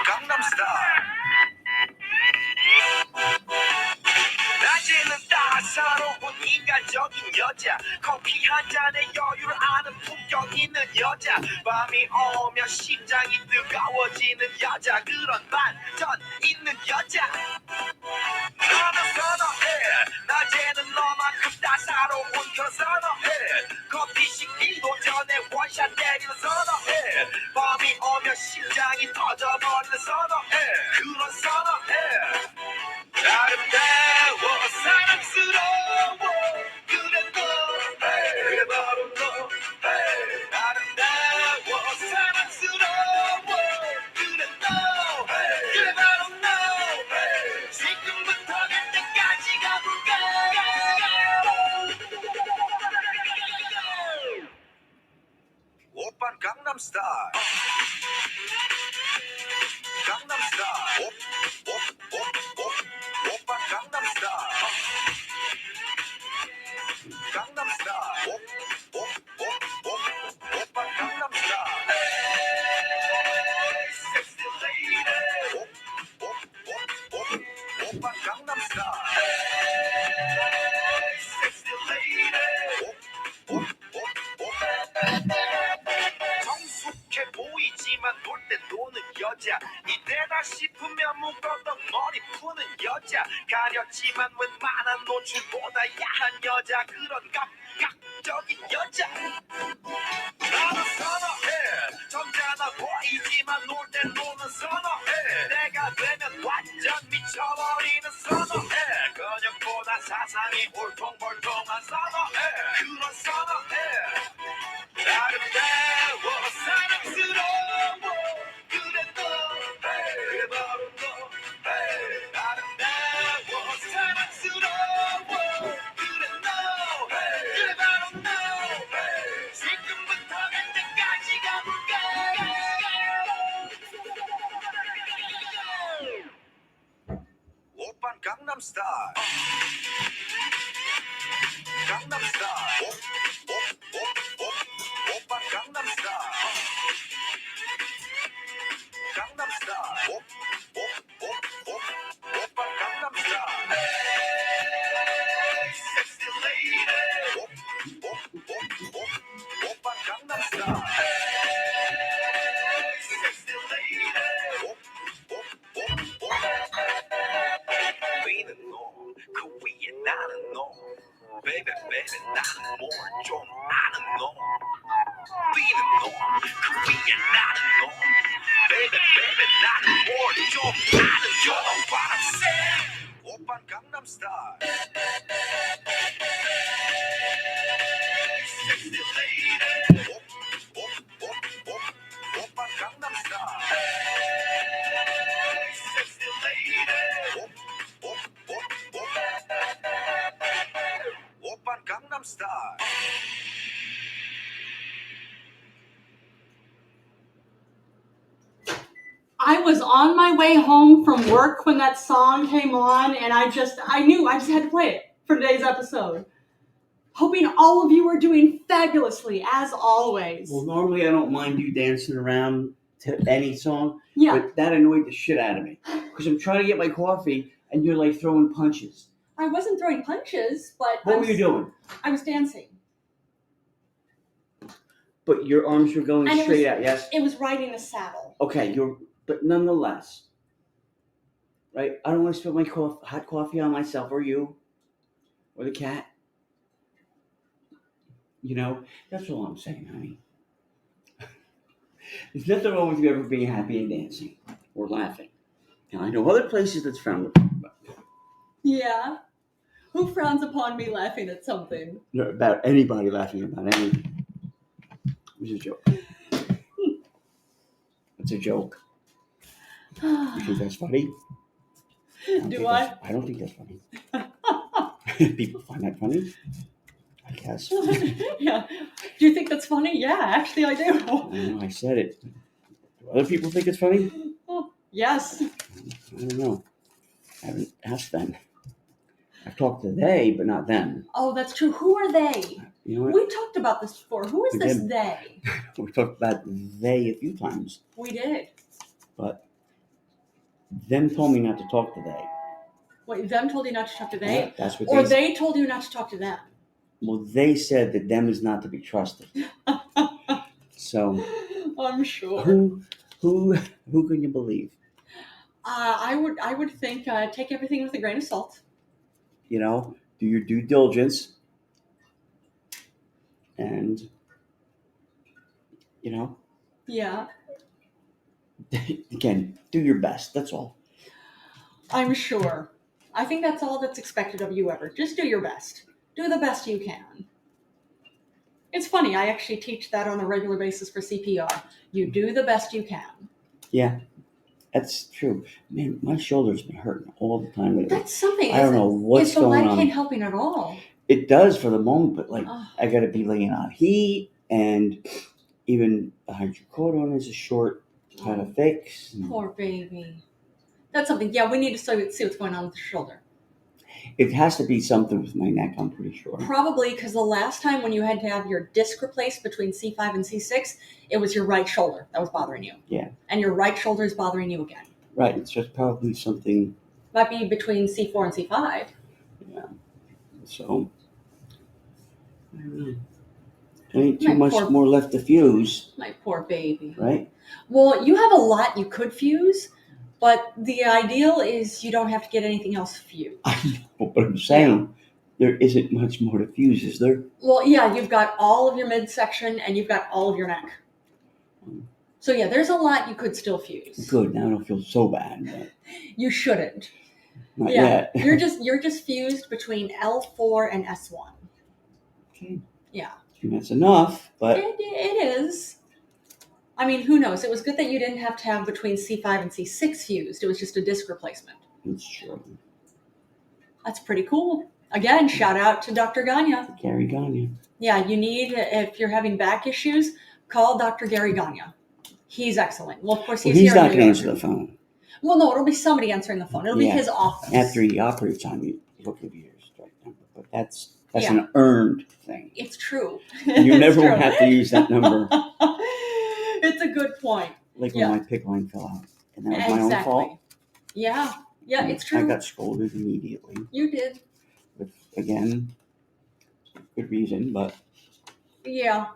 강남스타일. 낮에는 따사로운 인간적인 여자, 커피 한 잔에 여유를 아는 품격 있는 여자, 밤이 오면 심장이 뜨거워지는 여자, 그런 반전 있는 여자. 너는 선호해. 낮에는 너만큼 따사로운 그런 선호해. 커피 식기도 전에 원샷 때리는 선호해. 밤이 오면 심장이 터져버리는 선호해. 그런 선호해. 아름다워 사랑스러워 그래 너 그래 바로 너 아름다워 사랑스러워 그래 너 그래 바로 너 지금부터 갈 때까지 가볼까. 오빤 강남스타일. 강남스타일. 오빤 강남스타일. 강남스타일. 오빤 강남스타일. 섹시 레이디. 오빤 강남스타일. 섹시 레이디. 성숙해 보이지만 놀 때 노는 여자, 이때다 싶으면 묶었던 머리 푸는 여자, 가렸지만 웬만한 노출보다 야한 여자, 그런 감각적인 여자. 나는 선호해. 점잖아 보이지만 놀 때 노는 선호해. 내가 되면 완전 미쳐버리는 선호해. 근육보다 사상이 울퉁불퉁한 선호해. 그런 선호해. 아름다워 사랑스러워 그래 너 그래 바로 너 아름다워 사랑스러워 그래 너 그래 바로 너 지금부터 갈 때까지 가볼까. 오빤 강남스타일. 강남스타일. 오빤 강남스타일. 강남스타일. 오빤 강남스타일. 섹시 레이디. 오빤 강남스타일. 섹시 레이디. 위는 너, 그 위에 나는 너. Baby, baby, 나는 뭘 좀 아는 너. 위는 너, 그 위에 나는 너. Baby, baby, 나는 뭘 좀 아는 You know what I'm saying. 오빤 강남스타일. Sexy lady. 오빤 강남스타일. Sexy lady. 오빤 강남스타일. I was on my way home from work when that song came on, and I knew I just had to play it for today's episode. Hoping all of you are doing fabulously, as always. Well, normally I don't mind you dancing around to any song, Yeah. but that annoyed the shit out of me. Because I'm trying to get my coffee, and you're like throwing punches. I wasn't throwing punches, but What were you doing? I was dancing. But your arms were going And straight out, yes? It was riding a saddle. Okay, but nonetheless, right? I don't want to spill my hot coffee on myself or you or the cat. You know, that's all I'm saying, honey. There's nothing wrong with you ever being happy and dancing or laughing. And I know other places that's frowned upon. Yeah. Who frowns upon me laughing at something? About anybody laughing about anything. It was a joke. It's a joke. You think that's funny? Do I? I don't think that's funny. People find that funny? I guess. Yeah. Do you think that's funny? Yeah, actually I do. I know, I said it. Do other people think it's funny? Oh, yes. I don't know. I haven't asked them. I've talked to they, but not them. Oh, that's true. Who are they? You know what? We talked about this before. Who is We this did. they? We talked about they a few times. We did. But Them told me not to talk to they. Wait, them told you not to talk to they? Yeah, that's what Or they they told you not to talk to them? Well, they said that them is not to be trusted. So I'm sure. who can you believe? I would think take everything with a grain of salt. You know, do your due diligence, and you know, Yeah, again, do your best. That's all. I'm sure. I think that's all that's expected of you ever. Just do your best. Do the best you can. It's funny, I actually teach that on a regular basis for CPR. You do the best you can. Yeah, that's true. Man, my shoulder's been hurting all the time lately. That's something. I don't know what's Is the going Lidocaine on. helping at all? It does for the moment, but like Oh, I got to be laying on heat, and even the hydrocodone is a short kind of fix. poor baby. That's something. Yeah, we need to see what's going on with the shoulder. It has to be something with my neck, I'm pretty sure. Probably because the last time when you had to have your disc replaced between C5 and C6, it was your right shoulder that was bothering you. Yeah. And your right shoulder is bothering you again. Right. It's just probably something. Might be between C4 and C5. Yeah. So, I don't know. There ain't too much more left to fuse. My poor baby. Right? Well, you have a lot you could fuse, but the ideal is you don't have to get anything else fused. I know, but I'm saying there isn't much more to fuse, is there? Well, yeah, you've got all of your midsection and you've got all of your neck. So yeah, there's a lot you could still fuse. Good. Now I don't feel so bad. But You shouldn't. not yet. you're just fused between L4 and S1. Okay. Yeah. And that's enough, but It is. I mean, who knows? It was good that you didn't have to have between C5 and C6 fused. It was just a disc replacement. it's true. That's pretty cool. Again, shout out to Dr. Gagne. Gary Gagne. Yeah, you need, if you're having back issues, call Dr. Gary Gagne. He's excellent. Well, of course, he's He's here not in going New to York. answer the phone. Well, no, it'll be somebody answering the phone. It'll be Yeah. his office. After he operates on you, he'll give you your strike number. But that's Yeah. an earned thing. It's true. You never true. will have to use that number. It's a good point. Like Yeah. when my pick line fell out. And that was my own fault. Yeah. Yeah, And it's true. I got scolded immediately. You did. With, again, good reason, but Yeah.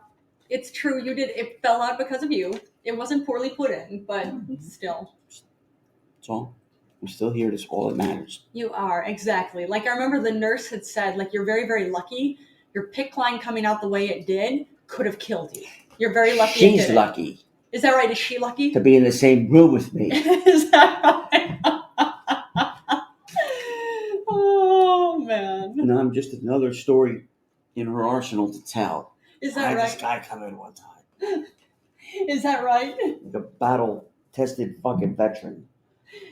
It's true. You did. It fell out because of you. It wasn't poorly put in, but still. that's all. I'm still here. That's all that matters. You are, exactly. Like I remember the nurse had said, like, you're very, very lucky. Your PICC line coming out the way it did could have killed you. You're very lucky. She's lucky. Is that right? Is she lucky? To be in the same room with me. Is that right? Oh, man. And I'm just another story in her arsenal to tell. Is I that had right? this guy come in one time. Is that right? Like a battle-tested fucking veteran.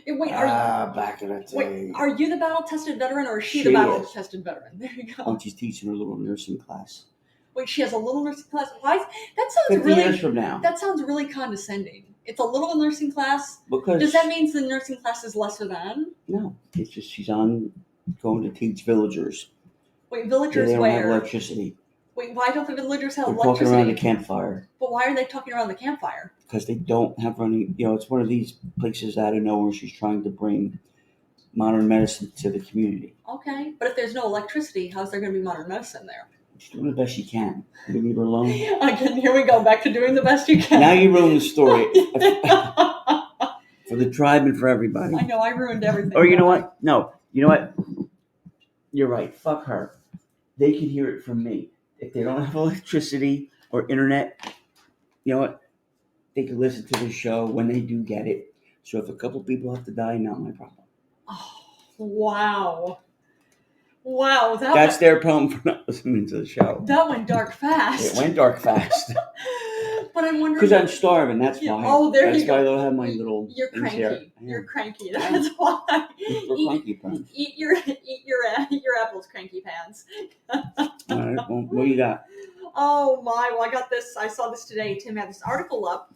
Wait, Back in the day. wait, are you the battle-tested veteran or is she She the is. battle-tested veteran? There you go. Oh, she's teaching her little nursing class. Wait, she has a little nursing class? Why? That sounds 50 really. years from now. That sounds really condescending. It's a little nursing class. Because Does that mean the nursing class is lesser than? no, it's just she's going to teach villagers. Wait, They villagers don't have where? electricity. Wait, why don't the villagers have They're talking electricity? around the campfire. But why are they talking around the campfire? Because they don't have running. It's one of these places out of nowhere. She's trying to bring modern medicine to the community. Okay, but if there's no electricity, how's there going to be modern medicine there? She's doing the best she can. You leave her alone. Again, here we go, back to doing the best you can. Now you ruined the story for the tribe and for everybody. I know, I ruined everything. Or you know what? No, you know what? You're right. Fuck her. They can hear it from me. If they don't have electricity or internet, you know what? They can listen to the show when they do get it. So if a couple people have to die, not my problem. Oh, wow. Wow. That's their problem for not listening to the show. That went dark fast. It went dark fast. But I'm wondering. Because I'm starving, that's why. Oh, there that's you go. why I don't have my little. You're things here. cranky. You're cranky. That's why. We're cranky pants. Eat your apples, cranky pants. All right. Well, what do you got? Oh my! Well, I got this. I saw this today. Tim had this article up.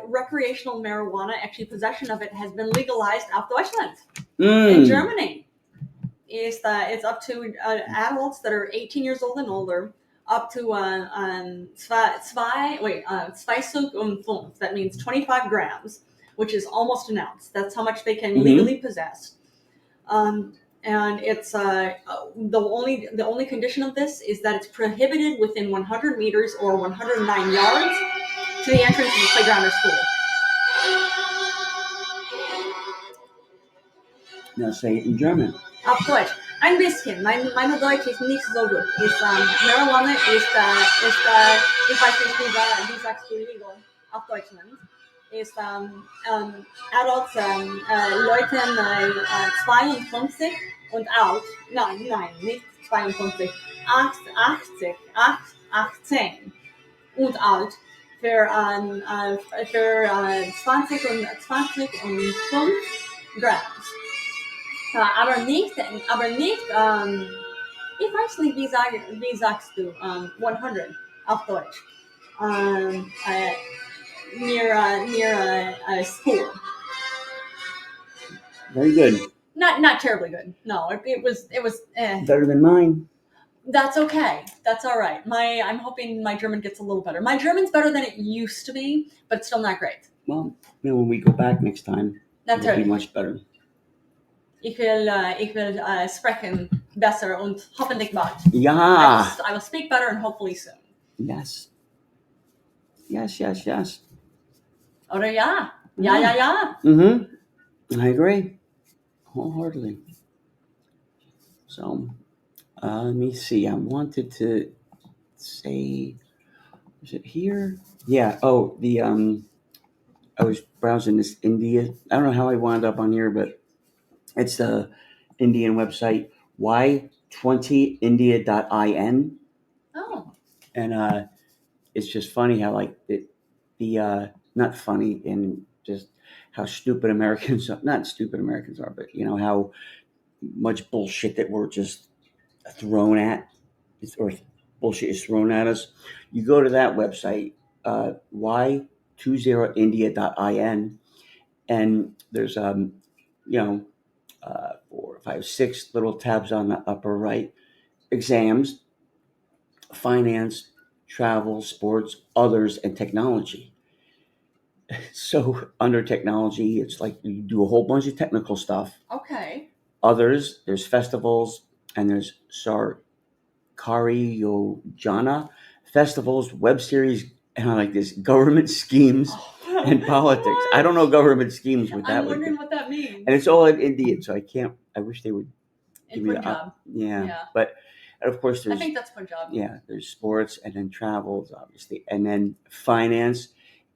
Recreational marijuana, actually possession of it, has been legalized auf Deutschland in Germany. It's up to adults that are 18 years old and older, up to 2,5. That means 25 grams which is almost an ounce. That's how much they can Mhm. legally possess. And it's the only condition of this is that it's prohibited within 100 meters or 109 yards to the entrance of the playground or school. Now say it in German. Auf Deutsch. Ein bisschen. Meine Deutsch ist nicht so gut. Marijuana ist, ich weiß nicht, wie sagst du legal auf Deutschland, ist adults, Leuten 52 und alt, nein, nicht 52, 18 und alt für 20 und 5 Grams. Aber nicht, ich weiß nicht, wie sagst du 100 auf Deutsch? Near school. Very good. Not terribly good. No, it was. Better than mine. That's okay. That's all right. I'm hoping my German gets a little better. My German's better than it used to be, but it's still not great. Well, when we go back next time, That's it'll be right. much better. Ich will sprechen besser und hoffentlich bald. Ja. I will speak better and hopefully soon. Yes. Oder ja. Ja. Mm-hmm. I agree. Wholeheartedly. So, let me see. I wanted to say, is it here? Yeah. Oh, I was browsing this India. I don't know how I wound up on here, but it's the Indian website, y20india.in. Oh. And it's just funny how like not funny and just how stupid Americans are. Not stupid Americans are, but you know how much bullshit that we're just thrown at, or bullshit is thrown at us. You go to that website, y20india.in, and there's 4, 5, 6 little tabs on the upper right: exams, finance, travel, sports, others, and technology. So under technology, it's like you do a whole bunch of technical stuff. Okay. Others, there's festivals, and there's Sarkari Yojana festivals, web series, and I like this, government schemes and politics. What? I don't know government schemes with that. I'm wondering what that means. And it's all in Indian, so I wish they would In give me Punjab. yeah. But and of course there's, I think that's Punjab. yeah, there's sports, and then travels, obviously, and then finance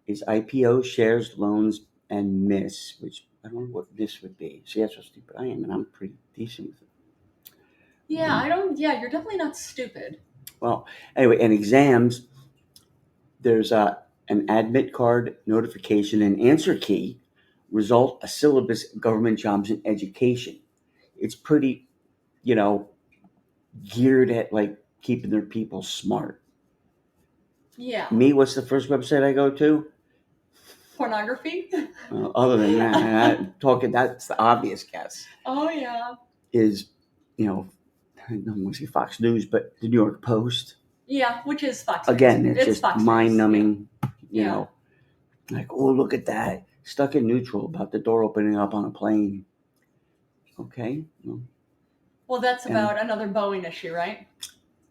is IPO, shares, loans, and miss, which I don't know what this would be. See, that's how stupid I am, and I'm pretty decent with it. Yeah, you're definitely not stupid. Well, anyway, and exams, there's an admit card, notification, and answer key, result, a syllabus, government jobs, and education. It's pretty, geared at like keeping their people smart. Yeah. Me, what's the first website I go to? Pornography? Other than that, that's the obvious guess. Oh, yeah. Is, I don't want to say Fox News, but the New York Post. Yeah, which is Fox Again, News. it's just Fox mind-numbing, Yeah. like, oh, look at that. Stuck in neutral about the door opening up on a plane. Okay. Well, that's about another Boeing issue, right?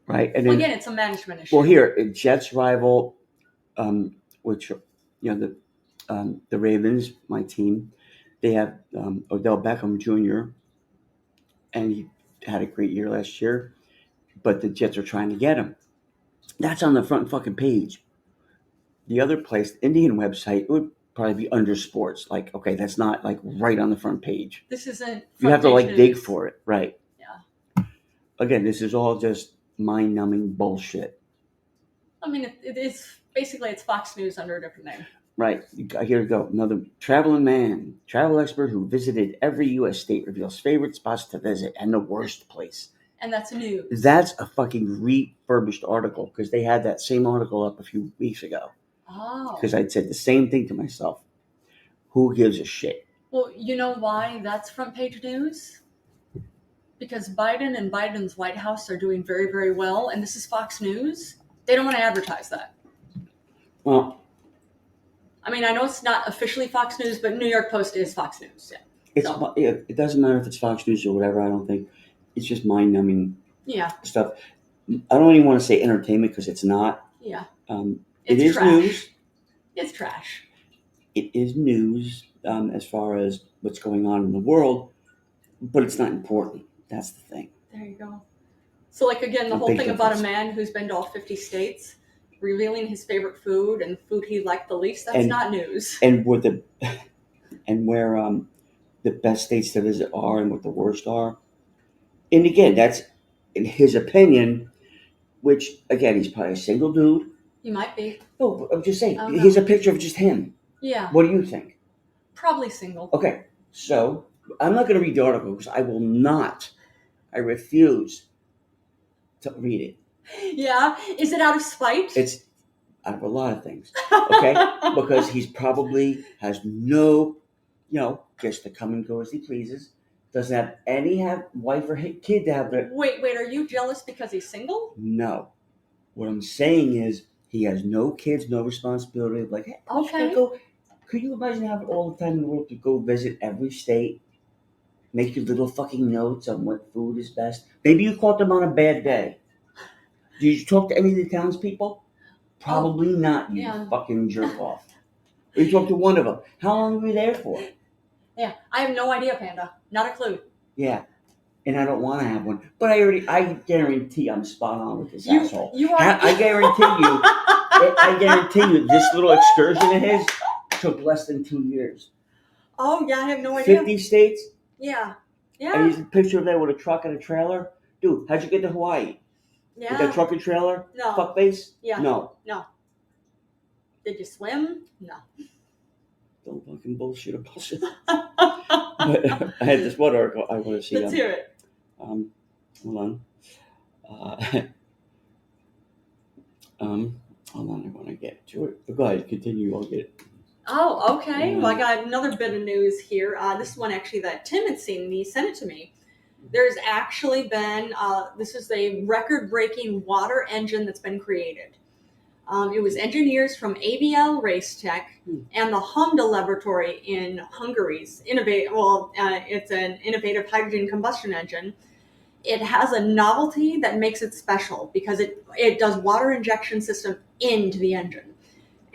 Right. And Well, then, again, it's a management issue. well, here, Jets rival, which, the Ravens, my team, they have Odell Beckham Jr., and he had a great year last year, but the Jets are trying to get him. That's on the front fucking page. The other place, the Indian website, it would probably be under sports. Like, okay, that's not like right on the front page. This isn't. You have to like news. dig for it, right? Yeah. Again, this is all just mind-numbing bullshit. I mean, it's basically it's Fox News under a different name. Right. Here we go. Another traveling man, travel expert who visited every U.S. state, reveals favorite spots to visit and the worst place. And that's news. That's a fucking refurbished article, because they had that same article up a few weeks ago. Oh. Because I'd said the same thing to myself. Who gives a shit? Well, you know why that's front page news? Because Biden and Biden's White House are doing very, very well, and this is Fox News. They don't want to advertise that. Well, I mean, I know it's not officially Fox News, but New York Post is Fox News. Yeah. It doesn't matter if it's Fox News or whatever. I don't think it's just mind-numbing Yeah. stuff. I don't even want to say entertainment because it's not. Yeah. It It's is trash. news. It's trash. It is news as far as what's going on in the world, but it's not important. That's the thing. There you go. So, like, again, the A whole big thing about a difference. man who's been to all 50 states, revealing his favorite food and the food he liked the least, that's And- not news. And where the best states to visit are and what the worst are. And again, that's in his opinion, which again, he's probably a single dude. He might be. No, I'm just saying. Oh, no. Here's a picture of just him. Yeah. What do you think? Probably single. Okay, so I'm not going to read the article because I will not. I refuse to read it. Yeah. Is it out of spite? It's out of a lot of things. Okay, because he's probably has no, just to come and go as he pleases. Doesn't have any wife or kid to have their. Wait, are you jealous because he's single? No, what I'm saying is he has no kids, no responsibility. Like, hey, I'm just gonna Okay. go. Could you imagine having all the time in the world to go visit every state, make your little fucking notes on what food is best? Maybe you caught them on a bad day. Did you talk to any of the townspeople? Probably not, you yeah. fucking jerk off. Or you talked to one of them. How long were you there for? Yeah, I have no idea, Panda. Not a clue. Yeah, and I don't want to have one. But I guarantee I'm spot on with this asshole. You are. I guarantee you, this little excursion of his took less than 2 years. Oh yeah, I have no idea. 50 states. Yeah. And he's a picture of that with a truck and a trailer. Dude, how'd you get to Hawaii? Yeah. With that truck and trailer? No. Fuckface? Yeah. No. Did you swim? No. Don't fucking bullshit about shit. But I had this one article I want to see. Let's hear it. Hold on. Hold on, I want to get to it. But go ahead, continue. I'll get it. Oh, okay. Yeah. Well, I got another bit of news here. This one actually that Tim had seen. He sent it to me. There's actually been, this is a record-breaking water engine that's been created. It was engineers from ABL Racetech and the Honda Laboratory in Hungary's it's an innovative hydrogen combustion engine. It has a novelty that makes it special because it does water injection system into the engine.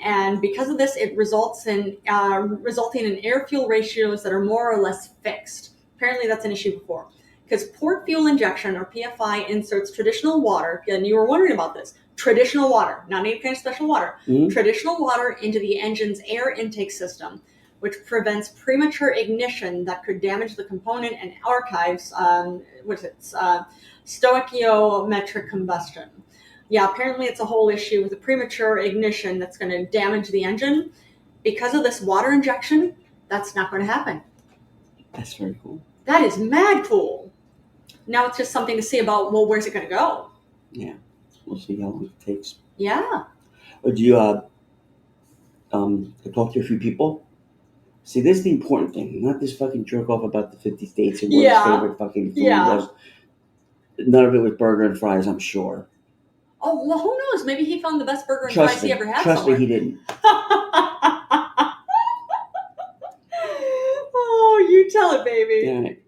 And because of this, it resulting in air-fuel ratios that are more or less fixed. Apparently that's an issue before. Because port fuel injection, or PFI, inserts traditional water, and you were wondering about this, traditional water, not any kind of special water, traditional water into the engine's air intake system, which prevents premature ignition that could damage the component and archives, stoichiometric combustion. Yeah, apparently it's a whole issue with the premature ignition that's going to damage the engine. Because of this water injection, that's not going to happen. That's very cool. That is mad cool. Now it's just something to see about, well, where's it going to go? Yeah, we'll see how long it takes. Yeah. Do you talk to a few people? See, this is the important thing, not this fucking jerk off about the 50 states and what his favorite fucking food was. None of it was burger and fries, I'm sure. Oh, well, who knows? Maybe he found the best burger and fries he ever had Trust somewhere. me, he didn't. Oh, you tell it, baby. All right.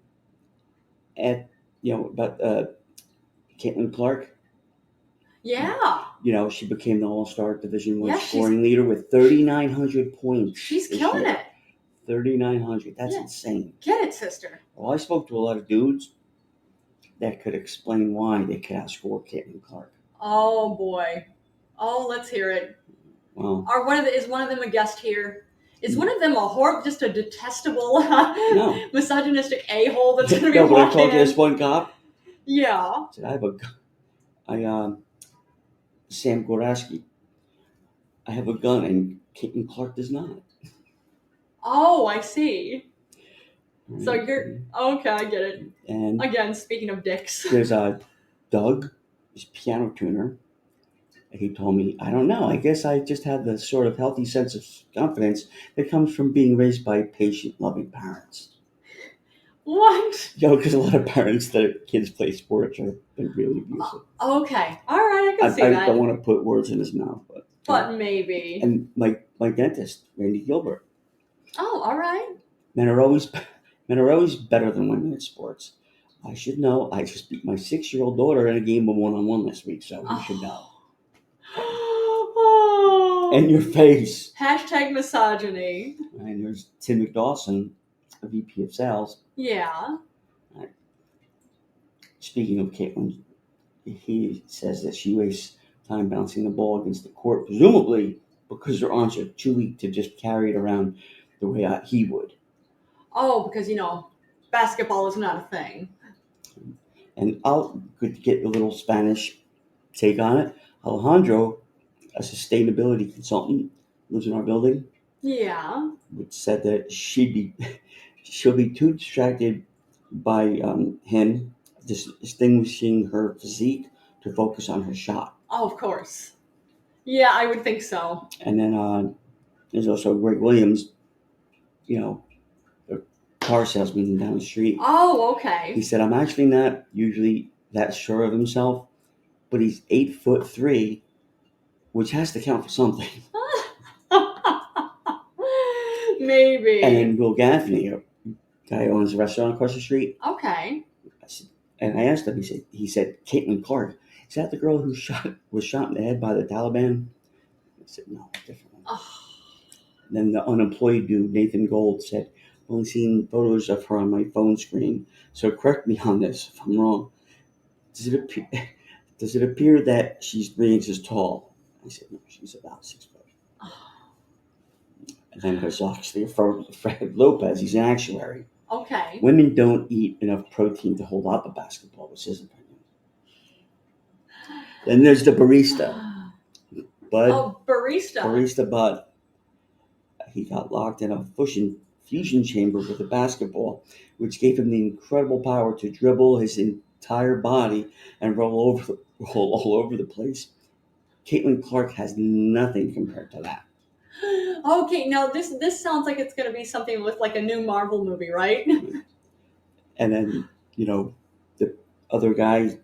And, about Caitlin Clark. Yeah. She became the All-Star Division I Yeah, scoring leader with 3,900 points. She's killing it. 3,900. That's insane. Get it, sister. Well, I spoke to a lot of dudes that could explain why they could outscore Caitlin Clark. Oh, boy. Oh, let's hear it. Well, is one of them a guest here? Is one of them just a detestable, misogynistic a-hole that's going to be when I walking talked to in? this one cop, Yeah. I said, Sam Goraski, I have a gun, and Caitlin Clark does not. Oh, I see. Right. So you're okay. I get it. And again, speaking of dicks, there's Doug, his piano tuner. He told me, I don't know. I guess I just have the sort of healthy sense of confidence that comes from being raised by patient, loving parents. What? Because a lot of parents that kids play sports have been really abusive. Okay, all right, I can see that. I don't want to put words in his mouth, but But maybe. And my dentist, Randy Gilbert. Oh, all right. Men are always better than women in sports. I should know. I just beat my 6-year-old daughter in a game of 1-on-1 this week, so you should know. Oh. In your face. Hashtag misogyny. And there's Tim McDawson, a VP of sales. Yeah. Speaking of Caitlin, he says that she wastes time bouncing the ball against the court, presumably because her arms are too weak to just carry it around the way he would. Oh, because, basketball is not a thing. And I'll get a little Spanish take on it. Alejandro, a sustainability consultant, lives in our building. Yeah. Said that she'll be too distracted by him distinguishing her physique to focus on her shot. Oh, of course. Yeah, I would think so. And then there's also Greg Williams, the car salesman down the street. Oh, okay. He said, I'm actually not usually that sure of himself, but he's 8'3", which has to count for something. Maybe. And then Will Gaffney, a guy who owns a restaurant across the street. Okay. And I asked him, he said, Caitlin Clark, is that the girl who was shot in the head by the Taliban? I said, no, different one. Oh. Then the unemployed dude, Nathan Gold, said, I've only seen photos of her on my phone screen, so correct me on this if I'm wrong. Does it appear that she's 3 inches tall? I said, no, she's about 6 foot. And then there's actually Fred Lopez, he's an actuary. Okay. Women don't eat enough protein to hold up a basketball, was his opinion. Then there's the barista. Bud. Oh, barista. Barista Bud. He got locked in a fusion chamber with a basketball, which gave him the incredible power to dribble his entire body and roll all over the place. Caitlin Clark has nothing compared to that. Okay, now this sounds like it's going to be something with like a new Marvel movie, right? And then, the other guy's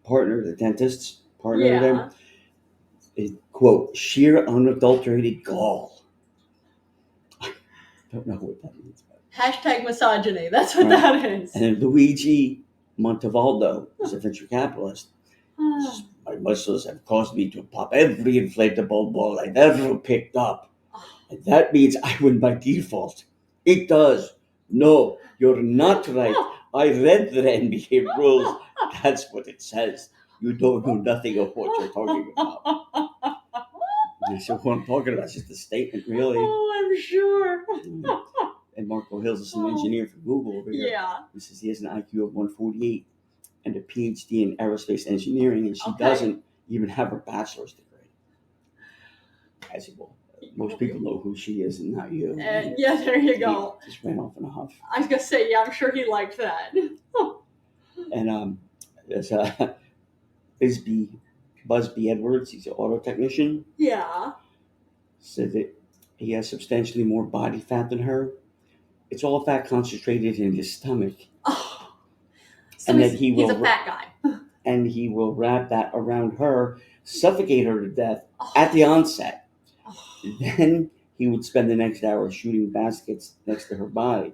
partner, the dentist's partner with him, is, quote, sheer unadulterated gall. I don't know what that means. Hashtag misogyny. That's what that is. And then Luigi Montevaldo is a venture capitalist. My muscles have caused me to pop every inflatable ball I've ever picked up. And that means I win by default. It does. No, you're not right. I read the NBA rules. That's what it says. You don't know nothing of what you're talking about. And so what I'm talking about is just a statement, really. Oh, I'm sure. And Marco Hills is an engineer for Google over here. Yeah. He says he has an IQ of 148 and a PhD in aerospace engineering, and she doesn't even have her bachelor's degree. As well, most people know who she is and not you. Yeah, there you go. He just ran off in a huff. I was going to say, yeah, I'm sure he liked that. And there's Busby Edwards, he's an auto technician. Yeah. Said that he has substantially more body fat than her. It's all fat concentrated in his stomach. Oh. So and he's, that he's a fat guy. And he will wrap that around her, suffocate her to death at the onset. Then he would spend the next hour shooting baskets next to her body.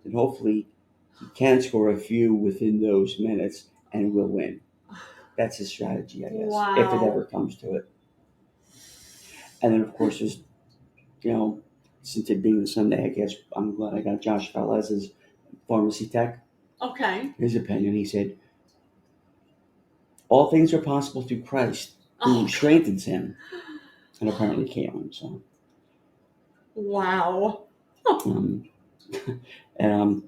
And hopefully he can score a few within those minutes and will win. That's his strategy, I guess, if it ever comes to it. And then, of course, there's, since it being Sunday, I guess I'm glad I got Josh Falez's pharmacy tech. Okay. His opinion, he said, all things are possible through Christ, who strengthens him. And apparently Caitlin, so. Wow. And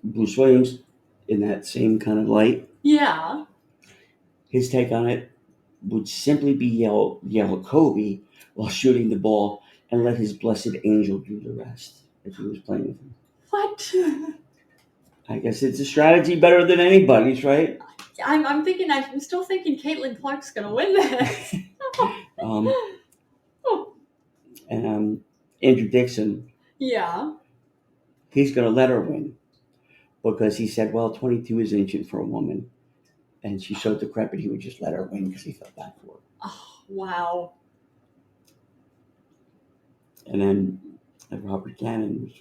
Bruce Williams, in that same kind of light. Yeah. His take on it would simply be yell Kobe while shooting the ball and let his blessed angel do the rest if he was playing with him. What? I guess it's a strategy better than anybody's, right? I'm still thinking Caitlin Clark's going to win this. And Andrew Dixon. Yeah. He's going to let her win because he said, well, 22 is ancient for a woman. And she's so decrepit, he would just let her win because he felt bad for her. Oh. Wow. And then Robert Gannon,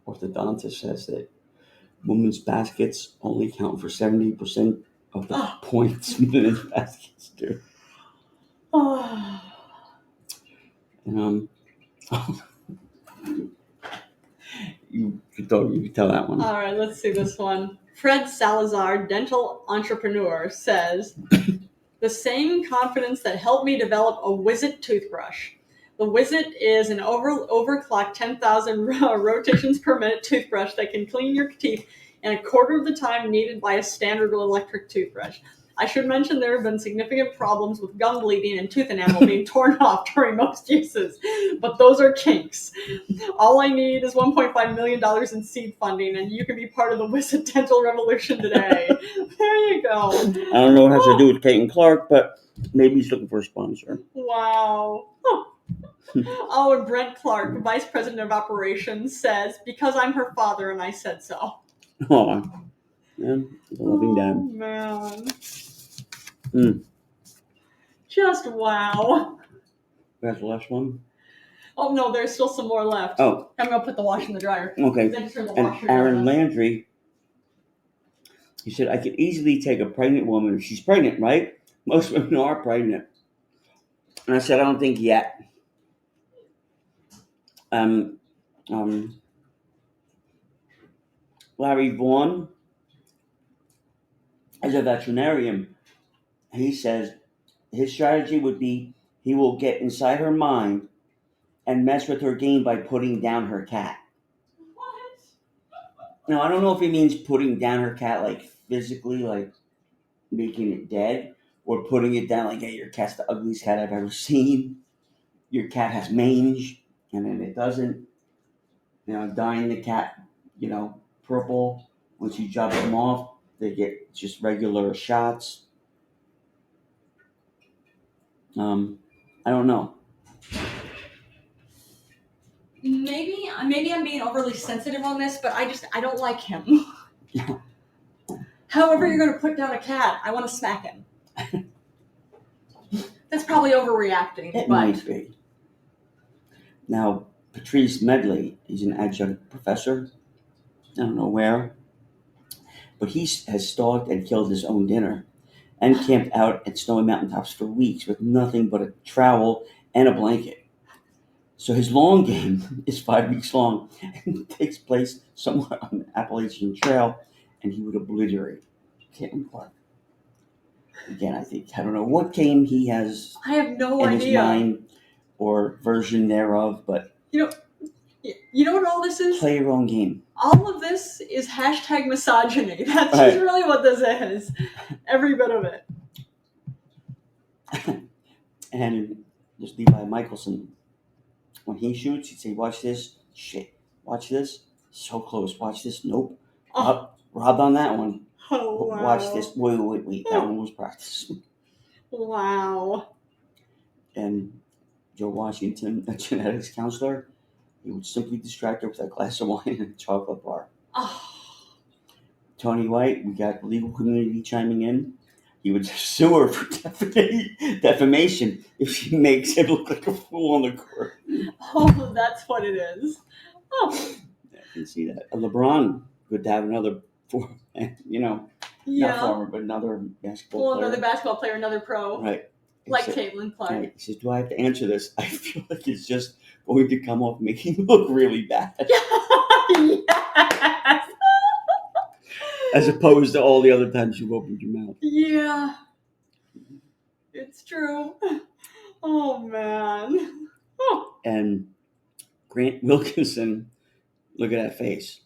orthodontist, says that women's baskets only count for 70% of the points men's baskets do. Oh. And you could tell that one. All right, let's see this one. Fred Salazar, dental entrepreneur, says, the same confidence that helped me develop a Wizit toothbrush. The Wizit is an overclocked 10,000 rotations per minute toothbrush that can clean your teeth in a quarter of the time needed by a standard electric toothbrush. I should mention there have been significant problems with gum bleeding and tooth enamel being torn off during most uses, but those are kinks. All I need is $1.5 million in seed funding, and you can be part of the Wizard dental revolution today. There you go. I don't know what it has to do with Peyton Clark, but maybe he's looking for a sponsor. Wow. Oh, and Brent Clark, Vice President of Operations, says, because I'm her father and I said so. Oh, man, he's a loving dad. Oh, man. Just wow. That's the last one? Oh, no, there's still some more left. Oh. I'm going to put the wash in the dryer. Okay. And Aaron Landry, he said, I could easily take a pregnant woman. She's pregnant, right? Most women are pregnant. And I said, I don't think yet. Larry Vaughn, as a veterinarian, he says his strategy would be he will get inside her mind and mess with her game by putting down her cat. What? Now, I don't know if he means putting down her cat, like physically, like making it dead, or putting it down like, hey, your cat's the ugliest cat I've ever seen. Your cat has mange, and then it doesn't. Dyeing the cat, purple. Once you drop them off, they get just regular shots. I don't know. Maybe I'm being overly sensitive on this, but I don't like him. However you're going to put down a cat, I want to smack him. That's probably overreacting. It might be. Now, Patrice Medley, he's an adjunct professor. I don't know where. But he has stalked and killed his own dinner and camped out at snowy mountaintops for weeks with nothing but a trowel and a blanket. So his long game is 5 weeks long and takes place somewhere on the Appalachian Trail, and he would obliterate Caitlin Clark. Again, I don't know what game he has I have no in idea. his mind or version thereof, but you know what all this is? Play your own game. All of this is hashtag misogyny. That's just really what this is. Every bit of it. And just Levi Michelson, when he shoots, he'd say, watch this. Shit. Watch this. So close. Watch this. Nope. Robbed on that one. Oh, wow. Watch this. Wait. That one was practice. Wow. And Joe Washington, a genetics counselor, he would simply distract her with a glass of wine and a chocolate bar. Oh. Tony White, we got the legal community chiming in. He would sue her for defamation if she makes him look like a fool on the court. Oh, that's what it is. Oh. I can see that. LeBron would have another not former, but another basketball player. Another basketball player, another pro. Right. Like Caitlin Clark. Right. He says, do I have to answer this? I feel like it's just going to come off making me look really bad. Yes. As opposed to all the other times you've opened your mouth. Yeah. It's true. Oh, man. Oh. And Grant Wilkinson, look at that face.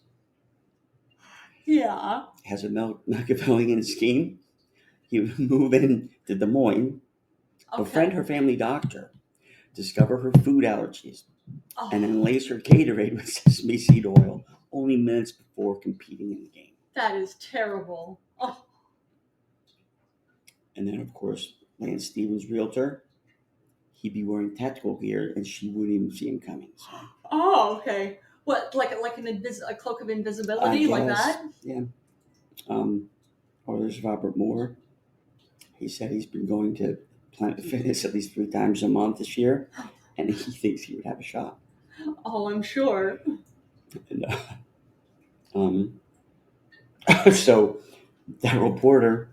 Yeah. Has a Machiavellian scheme. He would move in to Des Moines, befriend her family doctor, discover her food allergies, and then lace her Gatorade with sesame seed oil only minutes before competing in the game. That is terrible. Oh. And then, of course, Lance Stevens' realtor, he'd be wearing tactical gear and she wouldn't even see him coming. So. Oh, okay. What, like a cloak of invisibility, like that? Yeah. Or there's Robert Moore. He said he's been going to Planet Fitness at least 3 times a month this year, and he thinks he would have a shot. Oh, I'm sure. And, so that reporter,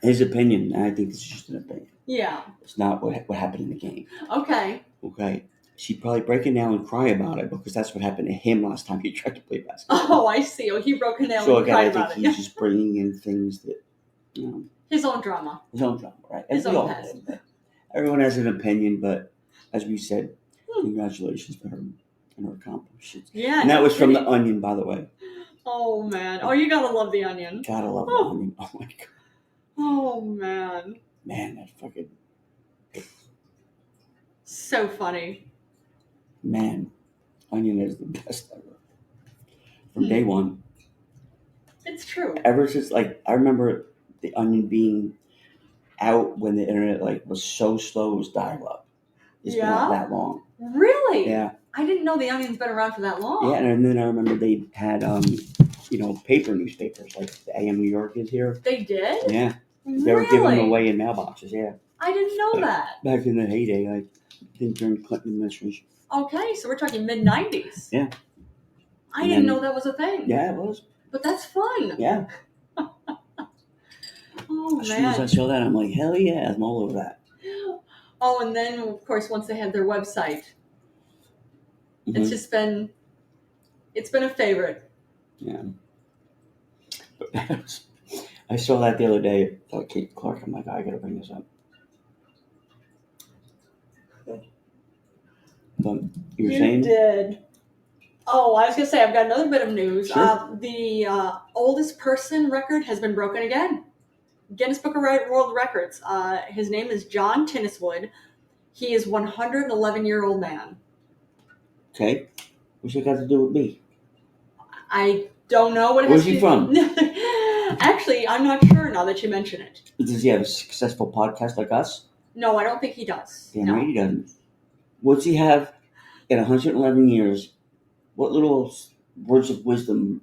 his opinion, and I think this is just an opinion. Yeah. It's not what happened in the game. Okay. Okay. She'd probably break it down and cry about it because that's what happened to him last time he tried to play basketball. Oh, I see. Oh, he broke it down So and again, cried I think about he's it. just bringing in things that, you know, His own drama. his own drama, right? His As we own all past. do. Everyone has an opinion, but as we said, congratulations to her and her accomplishments. Yeah. And that was from The kidding. Onion, by the way. Oh, man. Oh, you gotta love The Onion. Gotta love The Onion. Oh my god. Oh, man. Man, that fucking So funny. man. Onion is the best ever. From day one. It's true. Ever since, like, I remember The Onion being out when the internet, like, was so slow, it was dial-up. It's been out that long. Really? Yeah. I didn't know The Onion's been around for that long. Yeah, and then I remember they had, paper newspapers, like the AM New York is here. They did? Yeah. Really? They were giving them away in mailboxes, yeah. I didn't know that. Back in the heyday, I think during Clinton administration. Okay, so we're talking mid-90s. Yeah. I didn't know that was a thing. Yeah, it was. But that's fun. Yeah. Oh, as soon as I man. saw that, I'm like, hell yeah, I'm all over that. Oh, and then, of course, once they had their website, it's just been, it's been a favorite. Yeah. I saw that the other day. I thought Kate Clark, I'm like, I gotta bring this up. But you were saying? Did. Oh, I was going to say, I've got another bit of news. Sure. The oldest person record has been broken again. Guinness Book of World Records. His name is John Tinniswood. He is 111-year-old man. Okay. What's it got to do with me? I don't know what it Where's has he to from? Actually, I'm not sure now that you mention it. Does he have a successful podcast like us? No, I don't think he does. Damn No. right he doesn't. What's he have in 111 years? What little words of wisdom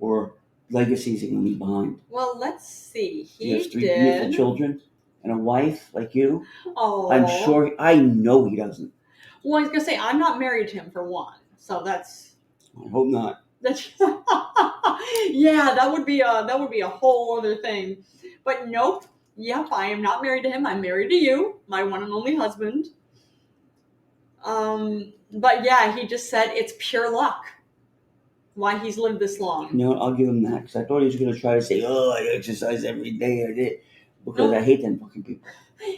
or legacies he can leave behind? Well, let's see. He has 3 beautiful children and a wife like you. Oh. I'm sure. I know he doesn't. Well, I was going to say, I'm not married to him for one. So that's... I hope not. That's yeah, that would be a whole other thing. But nope. Yep, I am not married to him. I'm married to you, my one and only husband. But yeah, he just said it's pure luck why he's lived this long. You know what? I'll give him that because I thought he was going to try to say, "Oh, I exercise every day." I did because I hate them fucking people.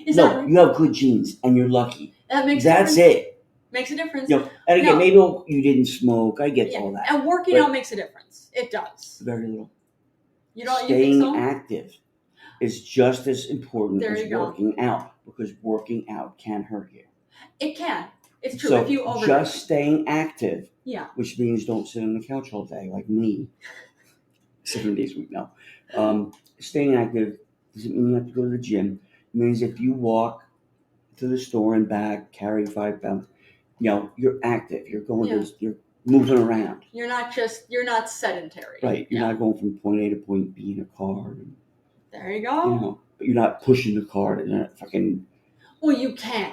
No, you have good genes and you're lucky. That's it. Makes a difference. You know, and again, maybe you didn't smoke. I get all that. And working out makes a difference. It does. Very little. You don't. Staying you think so? active is just as important There as you go. working out because working out can hurt you. It can. It's true. So if you overdo just it. staying active, which means don't sit on the couch all day like me. 7 days a week now. Staying active doesn't mean you have to go to the gym. It means if you walk to the store and back, carry 5 pounds, you're active. You're going you're moving around. You're not sedentary. Right. You're not going from point A to point B in a car. There you go. But you're not pushing the car and fucking. Well, you can,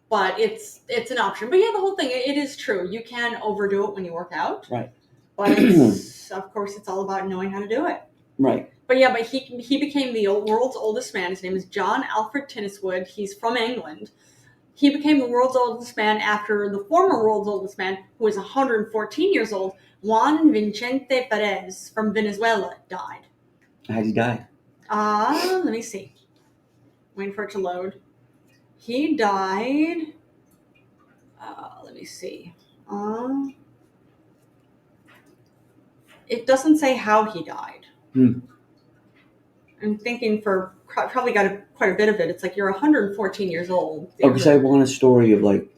but it's an option. But yeah, the whole thing, it is true. You can overdo it when you work out. Right. But of course, it's all about knowing how to do it. Right. But yeah, he became the world's oldest man. His name is John Alfred Tinniswood. He's from England. He became the world's oldest man after the former world's oldest man, who was 114 years old, Juan Vicente Perez from Venezuela, died. How did he die? Let me see. Waiting for it to load. He died. Let me see. It doesn't say how he died. I'm thinking probably got quite a bit of it. It's like you're 114 years old. Oh, because I want a story of like,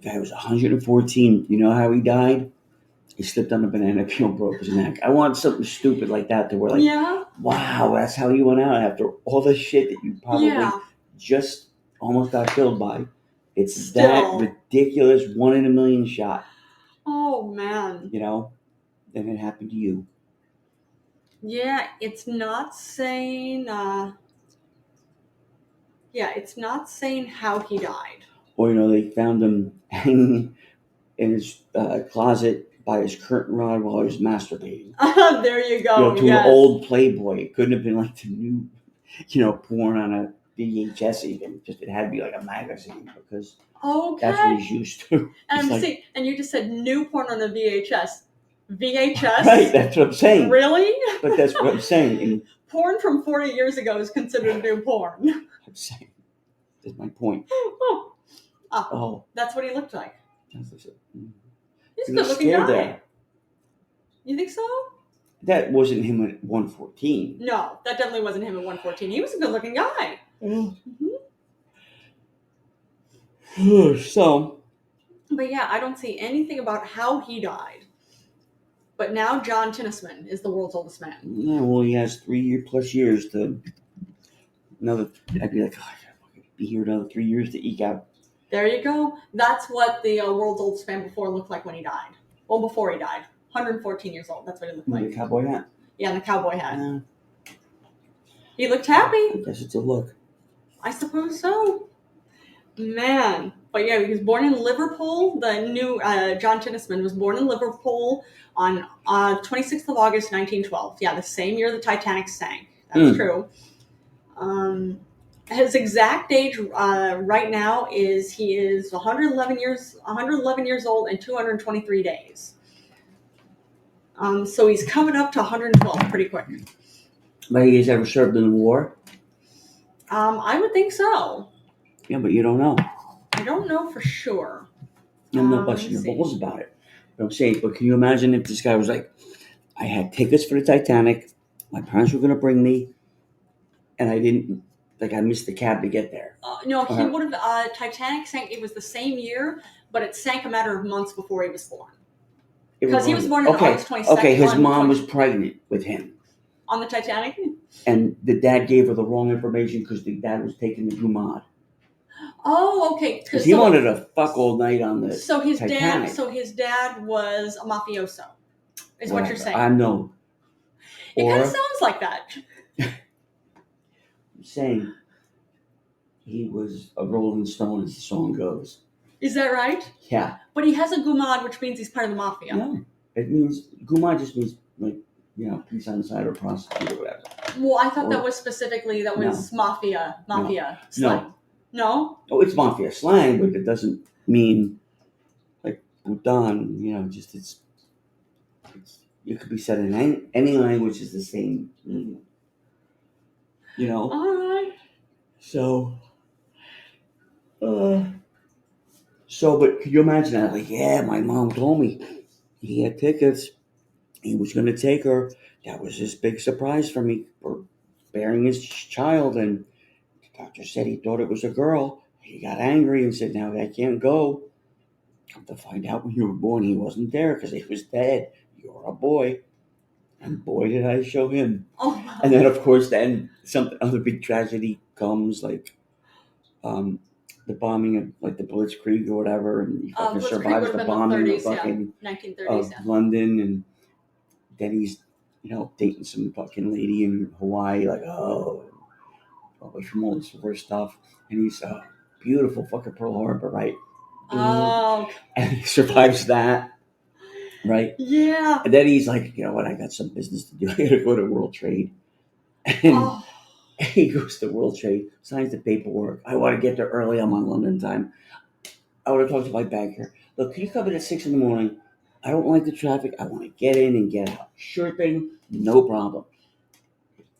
the guy was 114. You know how he died? He slipped on a banana peel, broke his neck. I want something stupid like that to where like, wow, that's how you went out after all the shit that you probably just almost got killed by. It's that ridiculous 1 in a million shot. Oh, man. And it happened to you. Yeah, it's not saying... Yeah, it's not saying how he died. Or, they found him hanging in his closet by his curtain rod while he was masturbating. There you go. To yes. an old Playboy. It couldn't have been like the new, porn on a VHS even. Just it had to be like a magazine because Okay. that's what he's used to. And It's see, and you just said new porn on a VHS. VHS? Right, that's what I'm saying. Really? But that's what I'm saying. And Porn from 40 years ago is considered new porn. I'm saying, that's my point. Oh, that's what he looked like. That's what I said. He's a He was good-looking scared guy. there. You think so? That wasn't him at 114. No, that definitely wasn't him at 114. He was a good-looking guy. So. But yeah, I don't see anything about how he died. But now John Tinnisman is the world's oldest man. Yeah, well, he has 3+ years to I'd be like, oh, I gotta be here another 3 years to eke out. There you go. That's what the world's oldest man before looked like when he died. Well, before he died. 114 years old. That's what he looked like. The cowboy hat? Yeah, and the cowboy hat. He looked happy. I guess it's a look. I suppose so. Man. But yeah, he was born in Liverpool. The new John Tinnisman was born in Liverpool on 26th of August, 1912. Yeah, the same year the Titanic sank. That's true. His exact age right now is he is 111 years old and 223 days. So he's coming up to 112 pretty quick. But he's ever served in the war? I would think so. Yeah, but you don't know. I don't know for sure. I'm not busting your balls about it. But I'm saying, but can you imagine if this guy was like, I had tickets for the Titanic, my parents were going to bring me, and I didn't, I missed the cab to get there. No, he would have, Titanic sank, it was the same year, but it sank a matter of months before he was born. Because he was born on August 22nd. Okay, his mom was pregnant with him. On the Titanic? And the dad gave her the wrong information because the dad was taking the Gumad. Oh, okay. Because he wanted to fuck all night on the Titanic. His dad was a mafioso, is what you're saying. I know. It kind of sounds like that. I'm saying he was a Rolling Stone, as the song goes. Is that right? Yeah. But he has a Gumad, which means he's part of the mafia. No. It means, Gumad just means, peace on the side or prostitute or whatever. Well, I thought that was specifically, mafia slang. No? Oh, it's mafia slang, but it doesn't mean, Bhutan, it's it could be said in any language is the same meaning. All right. So, but could you imagine that? Yeah, my mom told me he had tickets. He was going to take her. That was this big surprise for me for bearing his child. And the doctor said he thought it was a girl. He got angry and said, now I can't go. Come to find out, when you were born, he wasn't there because he was dead. You're a boy. And boy, did I show him. Oh. And then, of course, some other big tragedy comes, the bombing of the Blitzkrieg or whatever, and he fucking survives the bombing of fucking 1930s, London, and then he's dating some fucking lady in Hawaii, away from all this war stuff, and he's beautiful fucking Pearl Harbor, right? Oh. And he survives that, right? Yeah. And then he's like, you know what? I got some business to do. I gotta go to World Trade, and he goes to World Trade, signs the paperwork. I want to get there early. I'm on London time. I would have talked to my banker. Look, can you come in at 6 a.m? I don't like the traffic. I want to get in and get out. Sure thing, no problem.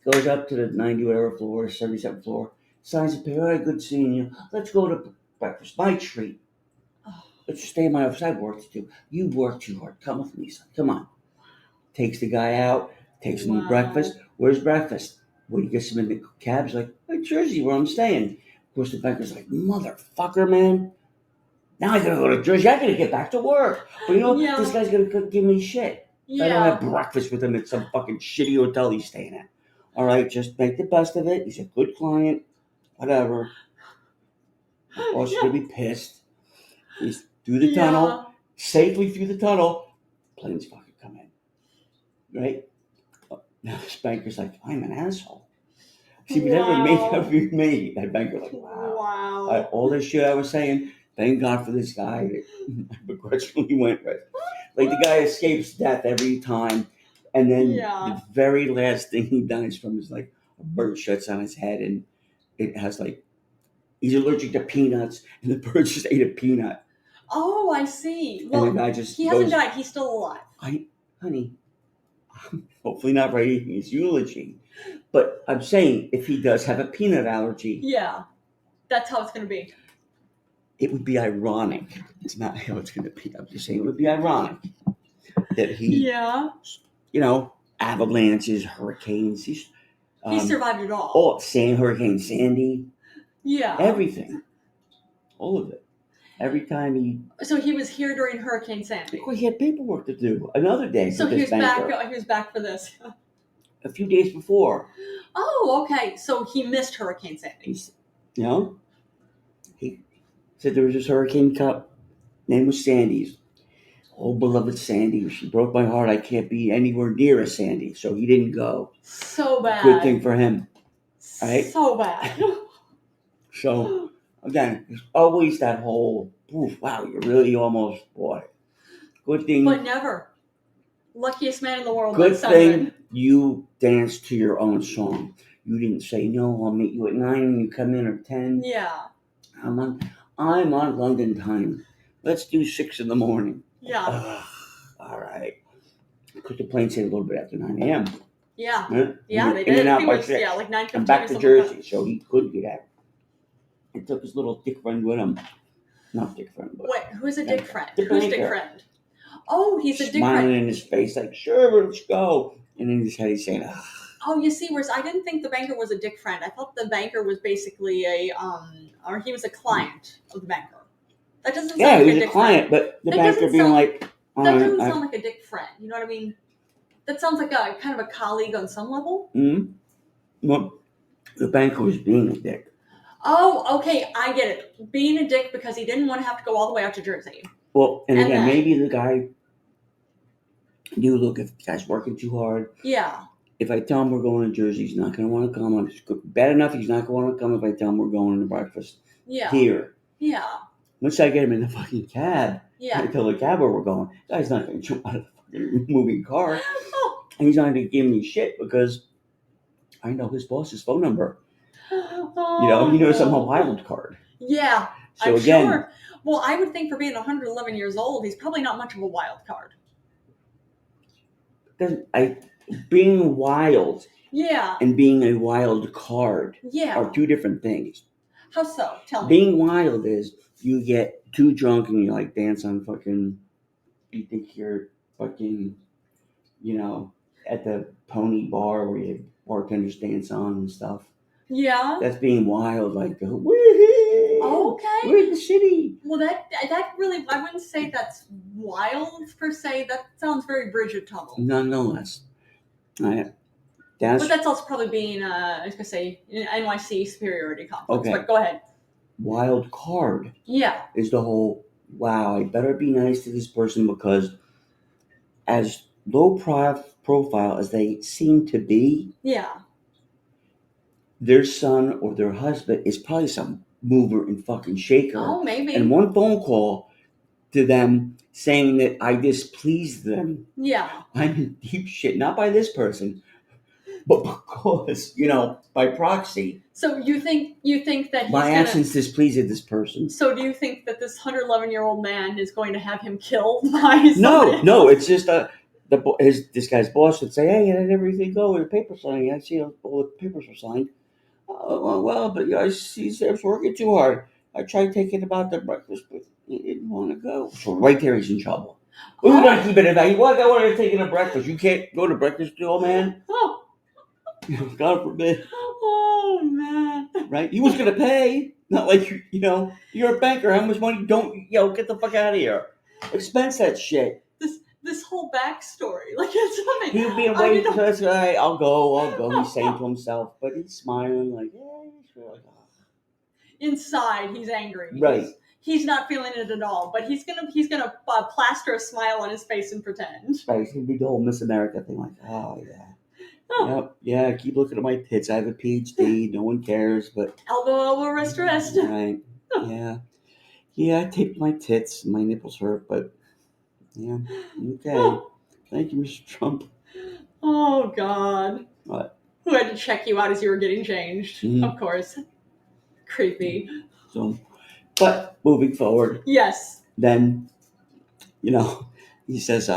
Goes up to the 90 whatever floor, 77th floor, signs the paper. All right, good seeing you. Let's go to breakfast. My treat. Let's just stay in my office. I have work to do. You work too hard. Come with me, son. Come on. Takes the guy out. Takes him to breakfast. Where's breakfast? When he gets him in the cab, he's like, hey, Jersey, where I'm staying. Of course, the banker's like, motherfucker, man. Now I gotta go to Jersey. I gotta get back to work. But this guy's gonna give me shit. I don't have breakfast with him at some fucking shitty hotel he's staying at. All right, just make the best of it. He's a good client. Whatever. My boss is gonna be pissed. He's through the tunnel, safely through the tunnel. Planes fucking come in. Right? Now this banker's like, I'm an asshole. See, but that would make me. That banker like, wow. Wow. All this shit I was saying, thank God for this guy that I begrudgingly went with. Like the guy escapes death every time, and then the very last thing he dies from is like a bird shuts on his head, and it has like he's allergic to peanuts, and the bird just ate a peanut. Oh, I see. Well, and the guy just he hasn't died. He's still alive. Honey, I'm hopefully not writing his eulogy, but I'm saying if he does have a peanut allergy, yeah, that's how it's going to be. It would be ironic. It's not how it's going to be. I'm just saying it would be ironic that he, avalanches, hurricanes. He survived it all. Oh, Hurricane Sandy. Yeah. Everything. All of it. Every time he. So he was here during Hurricane Sandy. Well, he had paperwork to do another day. So he was back. He was back for this. A few days before. Oh, okay. So he missed Hurricane Sandy. He said there was this hurricane cup. Name was Sandy's. Oh, beloved Sandy. She broke my heart. I can't be anywhere near a Sandy. So he didn't go. So bad. Good thing for him. Right? So bad. So, again, there's always that whole, wow, you really almost bought it. Good thing. But never. Luckiest man in the world. Good thing you danced to your own song. You didn't say, no, I'll meet you at 9 and you come in at 10. Yeah. I'm on London time. Let's do 6 in the morning. Yeah. All right. Because the plane said a little bit after 9 a.m. Yeah. Huh? Yeah, they in did. And out by 6. Yeah, like 9:15 and back or to something Jersey, like so he couldn't get out. He took his little dick friend with him. Not dick friend, but... Wait, who's a dick friend? The Who's banker. dick friend? Oh, he's a dick friend. Smiling in his face like, sure, let's go. And in his head he's saying, Oh, you see, whereas I didn't think the banker was a dick friend. I thought the banker was basically or he was a client of the banker. That doesn't sound like he a was dick a client, friend. but the banker being like... That doesn't sound like a dick friend. You know what I mean? That sounds like a kind of a colleague on some level. Mm-hmm. Well, the banker was being a dick. Oh, okay, I get it. Being a dick because he didn't want to have to go all the way out to Jersey. Well, and again, maybe the guy knew, look, if the guy's working too hard. Yeah. If I tell him we're going to Jersey, he's not going to want to come. It's bad enough he's not going to want to come if I tell him we're going to breakfast here. Yeah. Once I get him in the fucking cab, I tell the cab where we're going. The guy's not going to jump out of the fucking moving car. And he's not going to give me shit because I know his boss's phone number. He knows I'm a wild card. Yeah, so I'm again, sure. Well, I would think for being 111 years old, he's probably not much of a wild card. Being wild and being a wild card are two different things. How so? Tell me. Being wild is you get too drunk and you like dance on fucking, you think you're fucking, at the pony bar where you bartenders dance on and stuff. Yeah. That's being wild, like, woohoo! Okay. We're in the city. Well, that really, I wouldn't say that's wild per se. That sounds very Bridget Tunnel. Nonetheless. But that's also probably being, I was going to say, NYC superiority complex. Okay. But go ahead. Wild card. Yeah. Is the whole, wow, I better be nice to this person because as low profile as they seem to be, their son or their husband is probably some mover and fucking shaker. Oh, maybe. And one phone call to them saying that I displeased them. Yeah. I'm in deep shit, not by this person, but because, by proxy. So you think that he's my actions displeased this person. So do you think that this 111-year-old man is going to have him killed by somebody? No, it's just this guy's boss would say, hey, how did everything go with the paper signing? I see all the papers were signed. Oh, well, but he's working too hard. I tried taking him out to breakfast, but he didn't want to go. So right there, he's in trouble. We're going to keep it in that. What? I wanted to take him to breakfast. You can't go to breakfast, old man? Oh. God forbid. Oh, man. Right? He was going to pay. Not like, you're a banker. How much money? Don't, get the fuck out of here. Expense that shit. This whole backstory, like it's something. He'd be waiting for this guy. I'll go. He's saying to himself, but he's smiling like, yeah, he's really. Inside, he's angry. Right. He's not feeling it at all, but he's gonna plaster a smile on his face and pretend. Right. It's gonna be the whole Miss America thing, like, oh yeah. Oh. Yeah, keep looking at my tits. I have a PhD. No one cares, but Elbow, wrist, wrist. right. Yeah. Yeah, I taped my tits. My nipples hurt, but yeah. Okay. Thank you, Mr. Trump. Oh, God. What? Who had to check you out as you were getting changed? Mhm. Of course. Creepy. So, but moving forward, Yes. then, he says,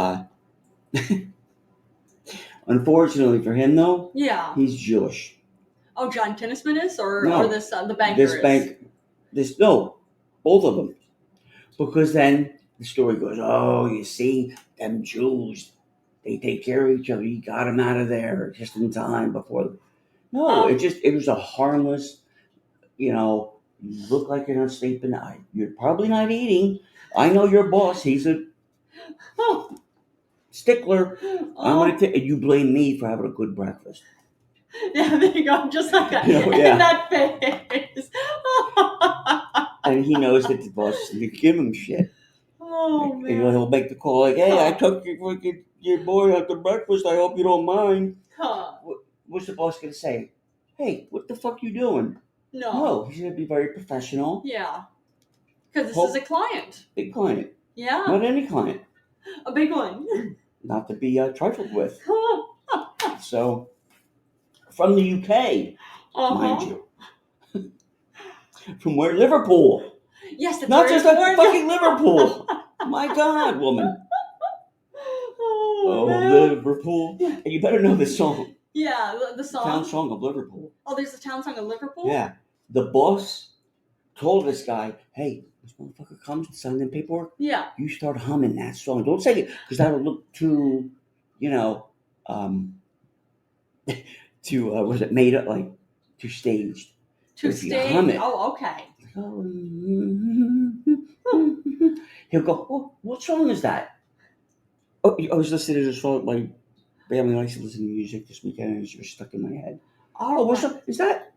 unfortunately for him, though, Yeah. he's Jewish. Oh, John Tennisman is? Or No. this the banker This is? no, both of them. Because then the story goes, oh, you see, them Jews, they take care of each other. You got them out of there just in time before. No, it was a harmless, you look like you're not sleeping. You're probably not eating. I know your boss. He's a stickler. I'm going to take, and you blame me for having a good breakfast. Yeah, there you go. Just like that. Yeah. In that face. And he knows that the boss is going to give him shit. Oh, And man. he'll make the call like, hey, I took your boy out to breakfast. I hope you don't mind. Huh. What's the boss going to say? Hey, what the fuck you doing? No. No, he's going to be very professional. Yeah. Because this is a client. Big client. Yeah. Not any client. A big one. Not to be trifled with. So, from the UK, mind you. From where? Liverpool. Yes, that's Not where just he's a born. fucking Liverpool. My God, woman. Oh, man. Liverpool. And you better know this song. Yeah, the song. Town song of Liverpool. Oh, there's a town song of Liverpool? Yeah. The boss told this guy, hey, this motherfucker comes to sign them paperwork. Yeah. You start humming that song. Don't say it, because that'll look too, was it made up, like, too staged. Too If you hum staged? it. Oh, okay. He'll go, oh, what song is that? Oh, I was listening to a song. My family likes to listen to music this weekend, and it's just stuck in my head. Oh, what song is that?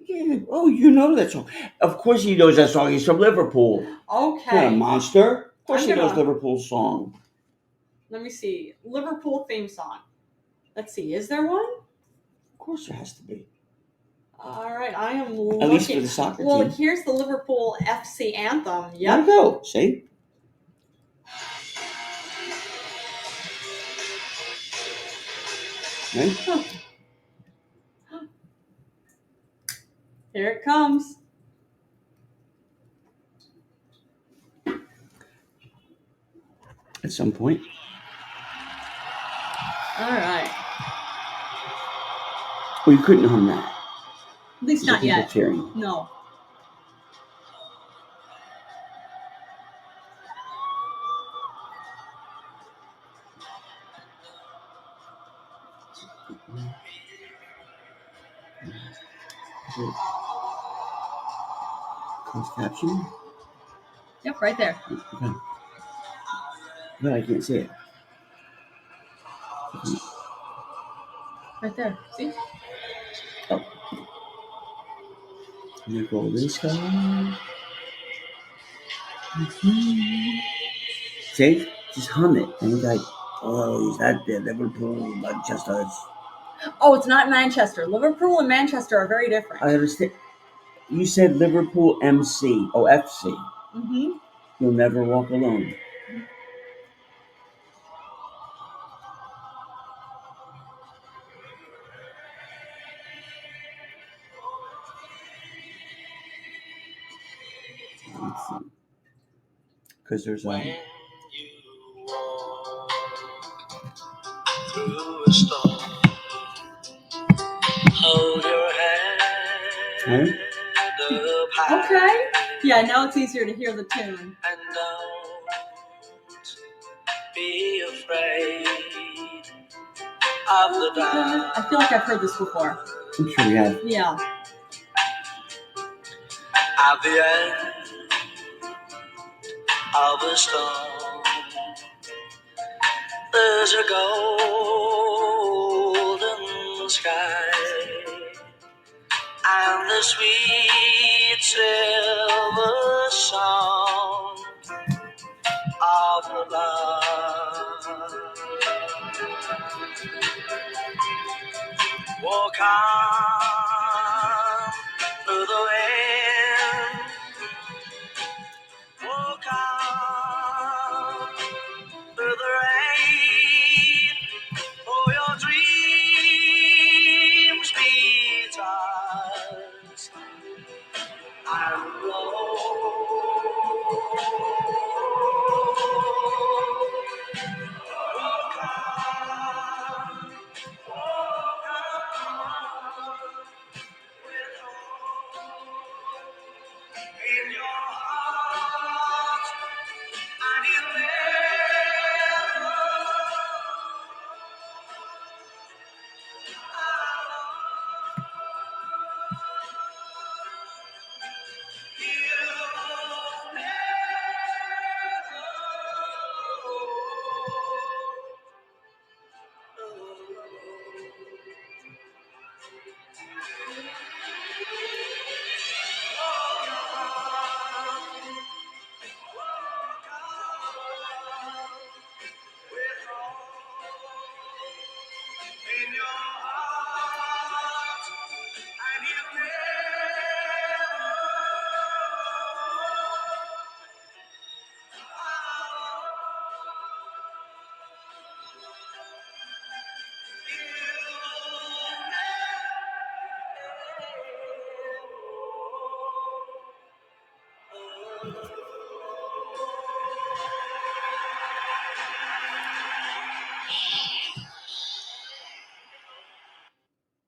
Yeah. Oh, you know that song. Of course he knows that song. He's from Liverpool. Okay. Not a monster. Of course he knows Liverpool's song. Let me see. Liverpool theme song. Let's see. Is there one? Of course there has to be. All right. I am looking. At least for the soccer team. Well, here's the Liverpool FC anthem. Yep. There you go. See? Right? Here it comes. At some point. All right. Well, you couldn't hum that. At least not yet. Cheering. No. Closed caption? Yep, right there. Okay. But I can't see it. Right there. See? Oh. You go this guy. See? Just hum it. And he's like, oh, is that the Liverpool, Manchester? Oh, it's not Manchester. Liverpool and Manchester are very different. I understand. You said Liverpool MC. Oh, FC. Mm-hmm. You'll never walk alone. Because there's When you walk through a storm, hold your head up high. Okay. Yeah, now it's easier to hear the tune. And don't be afraid of the dark. I feel like I've heard this before. I'm sure we have. Yeah. At the end of a storm, there's a golden sky and the sweet silver song of the lark. Walk on through the wind. Walk on through the rain. For your dreams be tossed and roll. Walk on, walk on with hope in your heart, and you in your heart, and you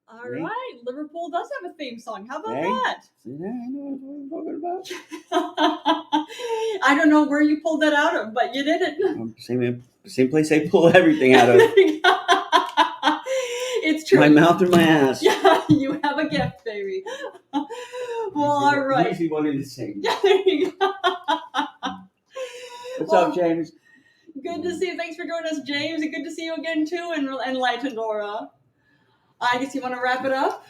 All right, Liverpool does have a theme song. How about Hey. that? See that? I know what I'm talking about. I don't know where you pulled that out of, but you did it. Same place I pull everything out of. It's true. My mouth or my ass. Yeah, you have a gift, baby. Well, all right. Usually wanting to sing. Yeah, there you go. What's up, James? Good to see you. Thanks for joining us, James. And good to see you again, too, and Lightadora. I guess you want to wrap it up?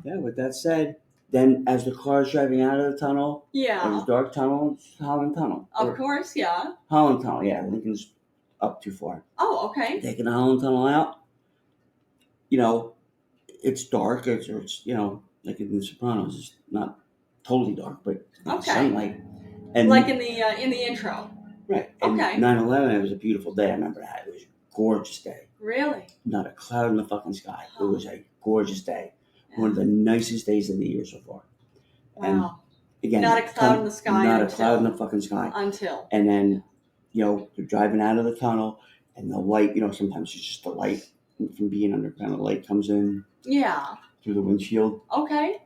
Yeah, with that said, then as the car's driving out of the tunnel, Yeah. there's dark tunnel, it's Holland Tunnel. Of course, yeah. Holland Tunnel, yeah. Lincoln's up too far. Oh, okay. Taking the Holland Tunnel out, it's dark. It's like in The Sopranos, it's not totally dark, but it's not sunlight. And like in the intro. Right. And Okay. 9/11, it was a beautiful day. I remember that. It was a gorgeous day. Really? Not a cloud in the fucking sky. It was a gorgeous day. One of the nicest days of the year so far. Wow. And again, not a cloud in the sky. Not a cloud in the fucking sky. Until. And then, you're driving out of the tunnel, and the light, sometimes it's just the light from being underground. The light comes in. Yeah. Through the windshield. Okay.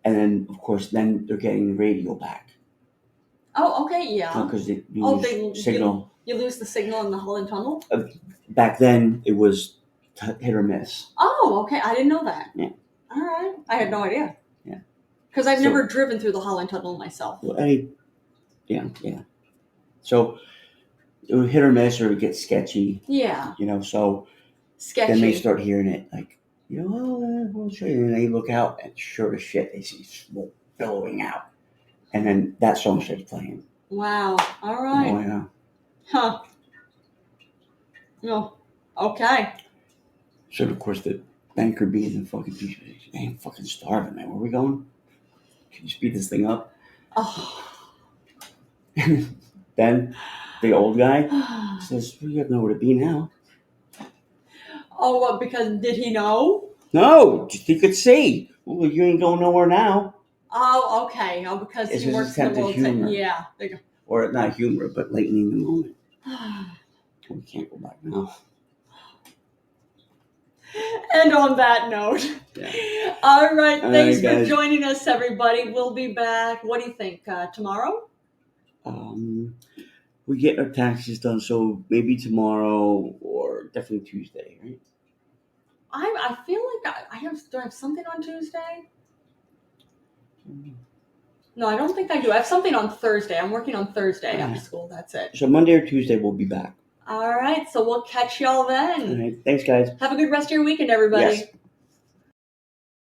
And then, of course, then they're getting the radio back. Oh, okay, yeah. Because they lose signal. You lose the signal in the Holland Tunnel? Back then, it was hit or miss. Oh, okay. I didn't know that. Yeah. All right. I had no idea. Yeah. Because I've never driven through the Holland Tunnel myself. Well, yeah. So it would hit or miss, or it would get sketchy. Yeah. So sketchy. Then they start hearing it like, we'll show you. And they look out, and sure as shit, they see smoke billowing out. And then that song starts playing. Wow. All right. Oh, yeah. Huh. No. Okay. So, of course, the banker being the fucking teacher, I ain't fucking starving, man. Where are we going? Can you speed this thing up? Oh. Then the old guy says, you have nowhere to be now. Oh, what? Because did he know? No, just he could see. Well, you ain't going nowhere now. Oh, okay. Oh, because he works in the world. Yeah. There you go. Or not humor, but lightening the moment. We can't go back now. And on that note, yeah. All right. Thanks for joining us, everybody. We'll be back. What do you think? Tomorrow? We get our taxes done, so maybe tomorrow or definitely Tuesday, right? I feel like do I have something on Tuesday? No, I don't think I do. I have something on Thursday. I'm working on Thursday after school. That's it. So Monday or Tuesday, we'll be back. All right. So we'll catch y'all then. All right. Thanks, guys. Have a good rest of your weekend, everybody. Yes.